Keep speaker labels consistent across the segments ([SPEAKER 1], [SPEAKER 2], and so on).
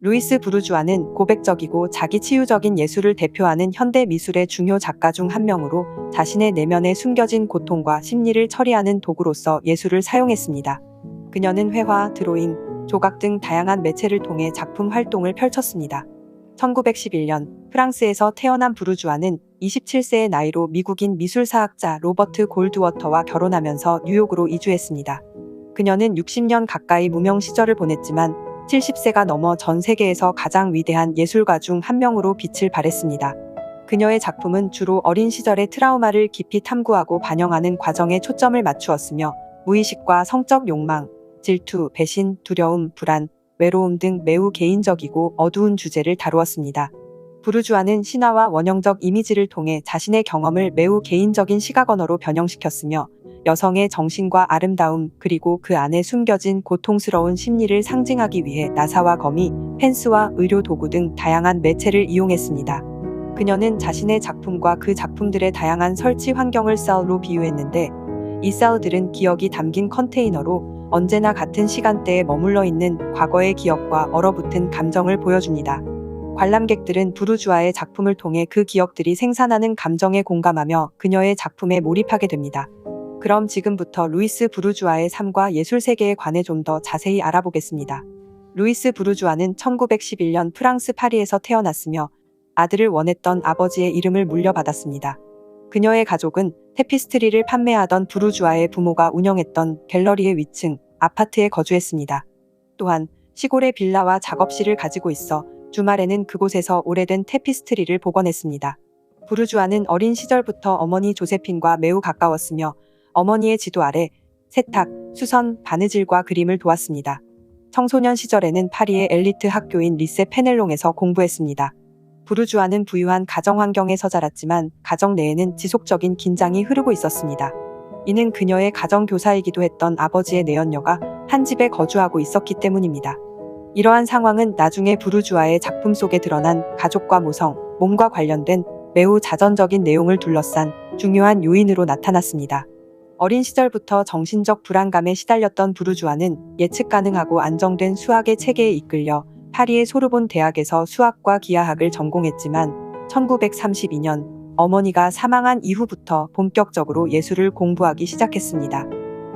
[SPEAKER 1] 루이스 부르주아는 고백적이고 자기치유적인 예술을 대표하는 현대 미술의 중요 작가 중 한 명으로 자신의 내면에 숨겨진 고통과 심리를 처리하는 도구로서 예술을 사용했습니다. 그녀는 회화, 드로잉, 조각 등 다양한 매체를 통해 작품 활동을 펼쳤습니다. 1911년 프랑스에서 태어난 부르주아는 27세의 나이로 미국인 미술사학자 로버트 골드워터와 결혼하면서 뉴욕으로 이주했습니다. 그녀는 60년 가까이 무명 시절을 보냈지만 70세가 넘어 전 세계에서 가장 위대한 예술가 중 한 명으로 빛을 발했습니다. 그녀의 작품은 주로 어린 시절의 트라우마를 깊이 탐구하고 반영하는 과정에 초점을 맞추었으며 무의식과 성적 욕망, 질투, 배신, 두려움, 불안, 외로움 등 매우 개인적이고 어두운 주제를 다루었습니다. 부르주아는 신화와 원형적 이미지를 통해 자신의 경험을 매우 개인적인 시각 언어로 변형시켰으며 여성의 정신과 아름다움 그리고 그 안에 숨겨진 고통스러운 심리를 상징하기 위해 나사와 거미, 펜스와 의료 도구 등 다양한 매체를 이용했습니다. 그녀는 자신의 작품과 그 작품들의 다양한 설치 환경을 셀로 비유했는데 이 셀들은 기억이 담긴 컨테이너로 언제나 같은 시간대에 머물러 있는 과거의 기억과 얼어붙은 감정을 보여줍니다. 관람객들은 부르주아의 작품을 통해 그 기억들이 생산하는 감정에 공감하며 그녀의 작품에 몰입하게 됩니다. 그럼 지금부터 루이스 부르주아의 삶과 예술 세계에 관해 좀 더 자세히 알아보겠습니다. 루이스 부르주아는 1911년 프랑스 파리에서 태어났으며 아들을 원했던 아버지의 이름을 물려받았습니다. 그녀의 가족은 테피스트리를 판매하던 부르주아의 부모가 운영했던 갤러리의 위층 아파트에 거주했습니다. 또한 시골의 빌라와 작업실을 가지고 있어 주말에는 그곳에서 오래된 테피스트리를 복원했습니다. 부르주아는 어린 시절부터 어머니 조세핀과 매우 가까웠으며 어머니의 지도 아래 세탁, 수선, 바느질과 그림을 도왔습니다. 청소년 시절에는 파리의 엘리트 학교인 리세 페넬롱에서 공부했습니다. 부르주아는 부유한 가정 환경에서 자랐지만 가정 내에는 지속적인 긴장이 흐르고 있었습니다. 이는 그녀의 가정교사이기도 했던 아버지의 내연녀가 한 집에 거주하고 있었기 때문입니다. 이러한 상황은 나중에 부르주아의 작품 속에 드러난 가족과 모성, 몸과 관련된 매우 자전적인 내용을 둘러싼 중요한 요인으로 나타났습니다. 어린 시절부터 정신적 불안감에 시달렸던 부르주아는 예측 가능하고 안정된 수학의 체계에 이끌려 파리의 소르본 대학에서 수학과 기하학을 전공했지만 1932년 어머니가 사망한 이후부터 본격적으로 예술을 공부하기 시작했습니다.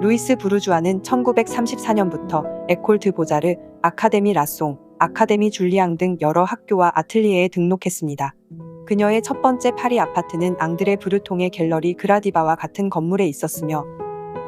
[SPEAKER 1] 루이스 부르주아는 1934년부터 에콜 드 보자르, 아카데미 라송, 아카데미 줄리앙 등 여러 학교와 아틀리에에 등록했습니다. 그녀의 첫 번째 파리 아파트는 앙드레 브르통의 갤러리 그라디바와 같은 건물에 있었으며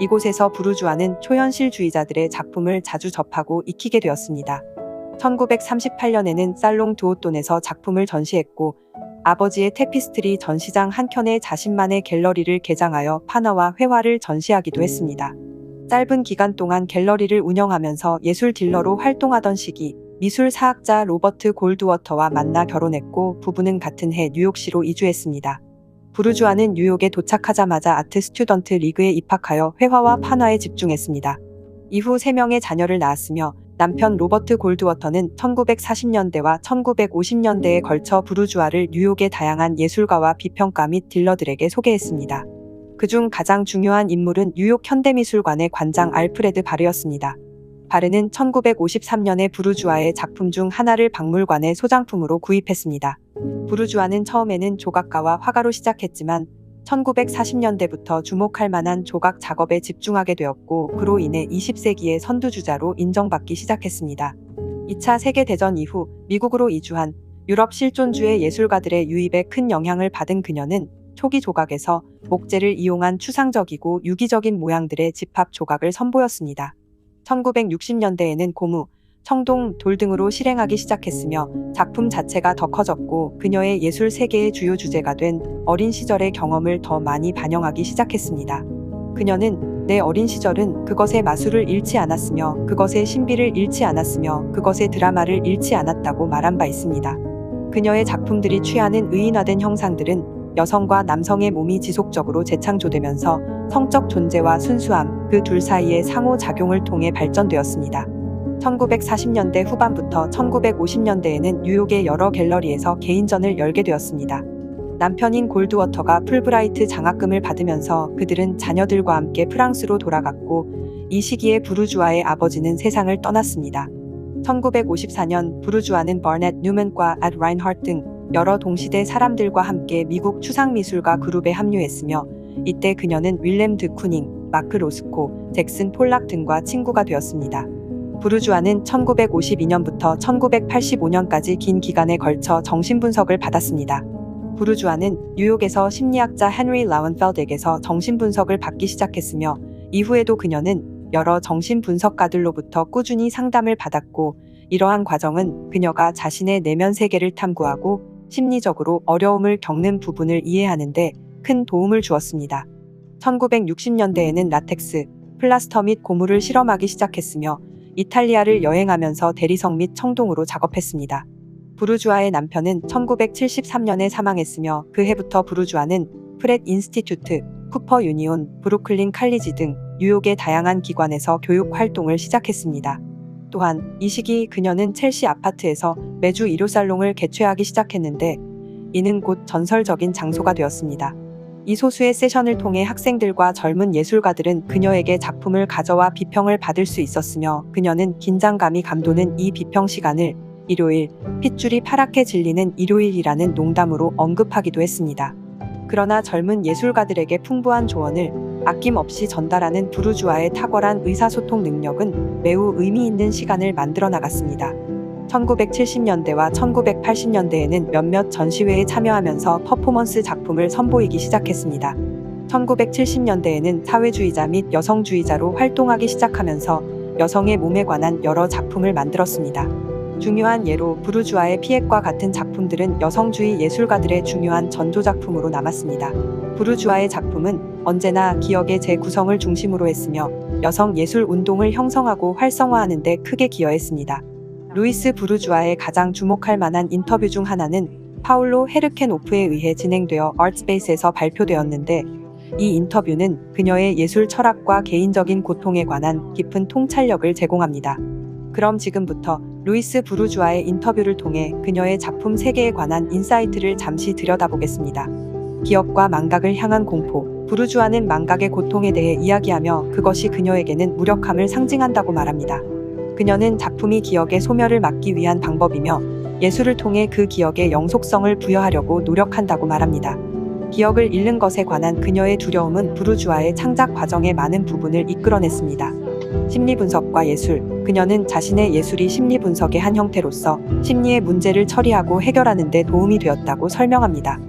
[SPEAKER 1] 이곳에서 부르주아는 초현실주의자들의 작품을 자주 접하고 익히게 되었습니다. 1938년에는 살롱 드오돈에서 작품을 전시했고 아버지의 테피스트리 전시장 한켠에 자신만의 갤러리를 개장하여 판화와 회화를 전시하기도 했습니다. 짧은 기간 동안 갤러리를 운영하면서 예술 딜러로 활동하던 시기 미술사학자 로버트 골드워터와 만나 결혼했고 부부는 같은 해 뉴욕시로 이주했습니다. 부르주아는 뉴욕에 도착하자마자 아트 스튜던트 리그에 입학하여 회화와 판화에 집중했습니다. 이후 3명의 자녀를 낳았으며 남편 로버트 골드워터는 1940년대와 1950년대에 걸쳐 부르주아를 뉴욕의 다양한 예술가와 비평가 및 딜러들에게 소개했습니다. 그중 가장 중요한 인물은 뉴욕 현대미술관의 관장 알프레드 바르였습니다. 바르는 1953년에 부르주아의 작품 중 하나를 박물관의 소장품으로 구입했습니다. 부르주아는 처음에는 조각가와 화가로 시작했지만 1940년대부터 주목할 만한 조각 작업에 집중하게 되었고 그로 인해 20세기의 선두주자로 인정받기 시작했습니다. 2차 세계대전 이후 미국으로 이주한 유럽 실존주의 예술가들의 유입에 큰 영향을 받은 그녀는 초기 조각에서 목재를 이용한 추상적이고 유기적인 모양들의 집합 조각을 선보였습니다. 1960년대에는 고무, 청동, 돌 등으로 실행하기 시작했으며 작품 자체가 더 커졌고 그녀의 예술 세계의 주요 주제가 된 어린 시절의 경험을 더 많이 반영하기 시작했습니다. 그녀는 내 어린 시절은 그것의 마술을 잃지 않았으며 그것의 신비를 잃지 않았으며 그것의 드라마를 잃지 않았다고 말한 바 있습니다. 그녀의 작품들이 취하는 의인화된 형상들은 여성과 남성의 몸이 지속적으로 재창조되면서 성적 존재와 순수함, 그 둘 사이의 상호작용을 통해 발전되었습니다. 1940년대 후반부터 1950년대에는 뉴욕의 여러 갤러리에서 개인전을 열게 되었습니다. 남편인 골드워터가 풀브라이트 장학금을 받으면서 그들은 자녀들과 함께 프랑스로 돌아갔고 이 시기에 부르주아의 아버지는 세상을 떠났습니다. 1954년 부르주아는 버넷 뉴먼과 앳 라인하트 등 여러 동시대 사람들과 함께 미국 추상미술가 그룹에 합류했으며 이때 그녀는 윌렘 드 쿠닝, 마크 로스코, 잭슨 폴락 등과 친구가 되었습니다. 부르주아는 1952년부터 1985년까지 긴 기간에 걸쳐 정신분석을 받았습니다. 부르주아는 뉴욕에서 심리학자 헨리 라운펠드에게서 정신분석을 받기 시작했으며 이후에도 그녀는 여러 정신분석가들로부터 꾸준히 상담을 받았고 이러한 과정은 그녀가 자신의 내면 세계를 탐구하고 심리적으로 어려움을 겪는 부분을 이해하는 데 큰 도움을 주었습니다. 1960년대에는 라텍스, 플라스터 및 고무를 실험하기 시작했으며 이탈리아를 여행하면서 대리석 및 청동으로 작업했습니다. 부르주아의 남편은 1973년에 사망했으며 그 해부터 부르주아는 프렛 인스티튜트, 쿠퍼 유니온, 브루클린 칼리지 등 뉴욕의 다양한 기관에서 교육 활동을 시작했습니다. 또한 이 시기 그녀는 첼시 아파트에서 매주 일요살롱을 개최하기 시작했는데 이는 곧 전설적인 장소가 되었습니다. 이 소수의 세션을 통해 학생들과 젊은 예술가들은 그녀에게 작품을 가져와 비평을 받을 수 있었으며 그녀는 긴장감이 감도는 이 비평 시간을 일요일, 핏줄이 파랗게 질리는 일요일이라는 농담으로 언급하기도 했습니다. 그러나 젊은 예술가들에게 풍부한 조언을 아낌없이 전달하는 부르주아의 탁월한 의사소통 능력은 매우 의미 있는 시간을 만들어 나갔습니다. 1970년대와 1980년대에는 몇몇 전시회에 참여하면서 퍼포먼스 작품을 선보이기 시작했습니다. 1970년대에는 사회주의자 및 여성주의자로 활동하기 시작하면서 여성의 몸에 관한 여러 작품을 만들었습니다. 중요한 예로 부르주아의 피엣과 같은 작품들은 여성주의 예술가들의 중요한 전조작품으로 남았습니다. 부르주아의 작품은 언제나 기억의 재구성을 중심으로 했으며 여성 예술 운동을 형성하고 활성화하는 데 크게 기여했습니다. 루이스 부르주아의 가장 주목할 만한 인터뷰 중 하나는 파울로 헤르켄오프에 의해 진행되어 아트스페이스에서 발표되었는데 이 인터뷰는 그녀의 예술 철학과 개인적인 고통에 관한 깊은 통찰력을 제공합니다. 그럼 지금부터 루이스 부르주아의 인터뷰를 통해 그녀의 작품 세계에 관한 인사이트를 잠시 들여다보겠습니다. 기억과 망각을 향한 공포. 부르주아는 망각의 고통에 대해 이야기하며 그것이 그녀에게는 무력함을 상징한다고 말합니다. 그녀는 작품이 기억의 소멸을 막기 위한 방법이며 예술을 통해 그 기억에 영속성을 부여하려고 노력한다고 말합니다. 기억을 잃는 것에 관한 그녀의 두려움은 부르주아의 창작 과정의 많은 부분을 이끌어냈습니다. 심리분석과 예술. 그녀는 자신의 예술이 심리분석의 한 형태로서 심리의 문제를 처리하고 해결하는 데 도움이 되었다고 설명합니다.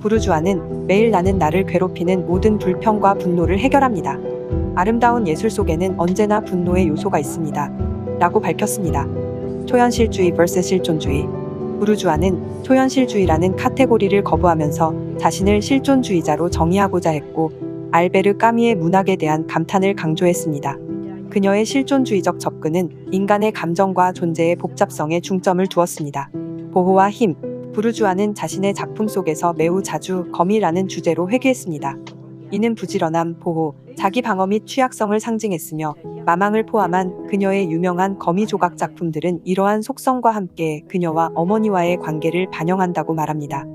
[SPEAKER 1] 부르주아는 매일 나는 나를 괴롭히는 모든 불평과 분노를 해결합니다. 아름다운 예술 속에는 언제나 분노의 요소가 있습니다. 라고 밝혔습니다. 초현실주의 vs 실존주의. 부르주아는 초현실주의라는 카테고리를 거부하면서 자신을 실존주의자로 정의하고자 했고 알베르 까미의 문학에 대한 감탄을 강조했습니다. 그녀의 실존주의적 접근은 인간의 감정과 존재의 복잡성에 중점을 두었습니다. 보호와 힘. 부르주아는 자신의 작품 속에서 매우 자주 거미라는 주제로 회귀했습니다. 이는 부지런함, 보호, 자기 방어 및 취약성을 상징했으며 마망을 포함한 그녀의 유명한 거미 조각 작품들은 이러한 속성과 함께 그녀와 어머니와의 관계를 반영한다고 말합니다.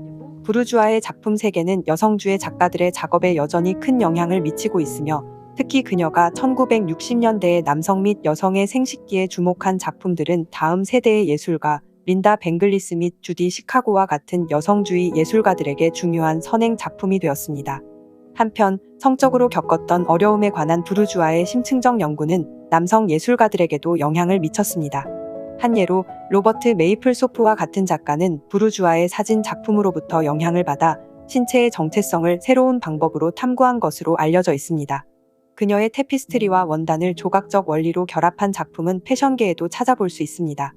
[SPEAKER 1] 부르주아의 작품 세계는 여성주의 작가들의 작업에 여전히 큰 영향을 미치고 있으며 특히 그녀가 1960년대의 남성 및 여성의 생식기에 주목한 작품들은 다음 세대의 예술가 린다 뱅글리스 및 주디 시카고와 같은 여성주의 예술가들에게 중요한 선행 작품이 되었습니다. 한편 성적으로 겪었던 어려움에 관한 부르주아의 심층적 연구는 남성 예술가들에게도 영향을 미쳤습니다. 한 예로 로버트 메이플소프와 같은 작가는 부르주아의 사진 작품으로부터 영향을 받아 신체의 정체성을 새로운 방법으로 탐구한 것으로 알려져 있습니다. 그녀의 테피스트리와 원단을 조각적 원리로 결합한 작품은 패션계에도 찾아볼 수 있습니다.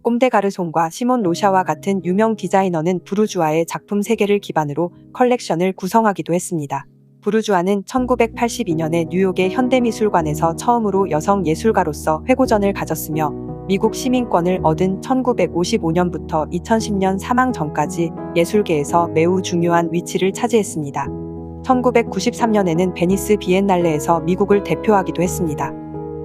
[SPEAKER 1] 꼼데 가르송과 시몬 로샤와 같은 유명 디자이너는 부르주아의 작품 세계를 기반으로 컬렉션을 구성하기도 했습니다. 부르주아는 1982년에 뉴욕의 현대미술관에서 처음으로 여성 예술가로서 회고전을 가졌으며 미국 시민권을 얻은 1955년부터 2010년 사망 전까지 예술계에서 매우 중요한 위치를 차지했습니다. 1993년에는 베니스 비엔날레에서 미국을 대표하기도 했습니다.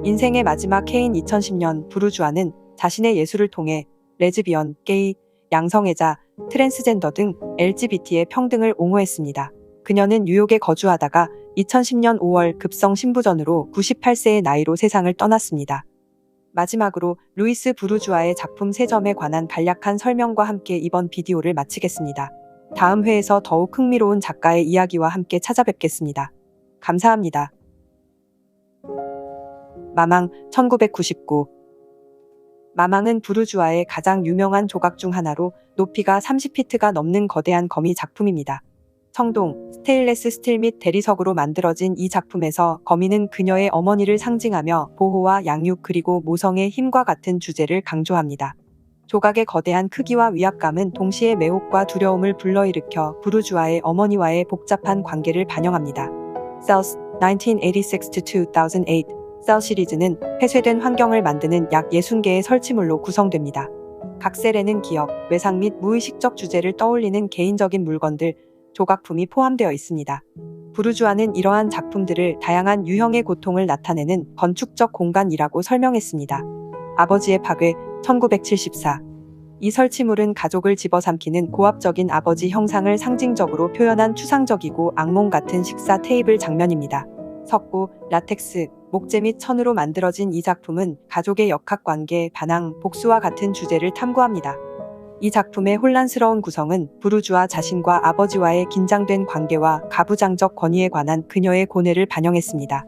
[SPEAKER 1] 인생의 마지막 해인 2010년 부르주아는 자신의 예술을 통해 레즈비언, 게이, 양성애자, 트랜스젠더 등 LGBT의 평등을 옹호했습니다. 그녀는 뉴욕에 거주하다가 2010년 5월 급성 신부전으로 98세의 나이로 세상을 떠났습니다. 마지막으로 루이스 부르주아의 작품 3점에 관한 간략한 설명과 함께 이번 비디오를 마치겠습니다. 다음 회에서 더욱 흥미로운 작가의 이야기와 함께 찾아뵙겠습니다. 감사합니다. 마망 1999. 마망은 부르주아의 가장 유명한 조각 중 하나로 높이가 30피트가 넘는 거대한 거미 작품입니다. 청동, 스테인레스 스틸 및 대리석으로 만들어진 이 작품에서 거미는 그녀의 어머니를 상징하며 보호와 양육 그리고 모성의 힘과 같은 주제를 강조합니다. 조각의 거대한 크기와 위압감은 동시에 매혹과 두려움을 불러일으켜 부르주아의 어머니와의 복잡한 관계를 반영합니다. Cells 1986-2008 셀 시리즈는 폐쇄된 환경을 만드는 약 60개의 설치물로 구성됩니다. 각 셀에는 기억, 외상 및 무의식적 주제를 떠올리는 개인적인 물건들, 조각품이 포함되어 있습니다. 부르주아는 이러한 작품들을 다양한 유형의 고통을 나타내는 건축적 공간이라고 설명했습니다. 아버지의 파괴 1974. 이 설치물은 가족을 집어삼키는 고압적인 아버지 형상을 상징적으로 표현한 추상적이고 악몽 같은 식사 테이블 장면입니다. 석고, 라텍스, 목재 및 천으로 만들어진 이 작품은 가족의 역학관계, 반항, 복수와 같은 주제를 탐구합니다. 이 작품의 혼란스러운 구성은 부르주아 자신과 아버지와의 긴장된 관계와 가부장적 권위에 관한 그녀의 고뇌를 반영했습니다.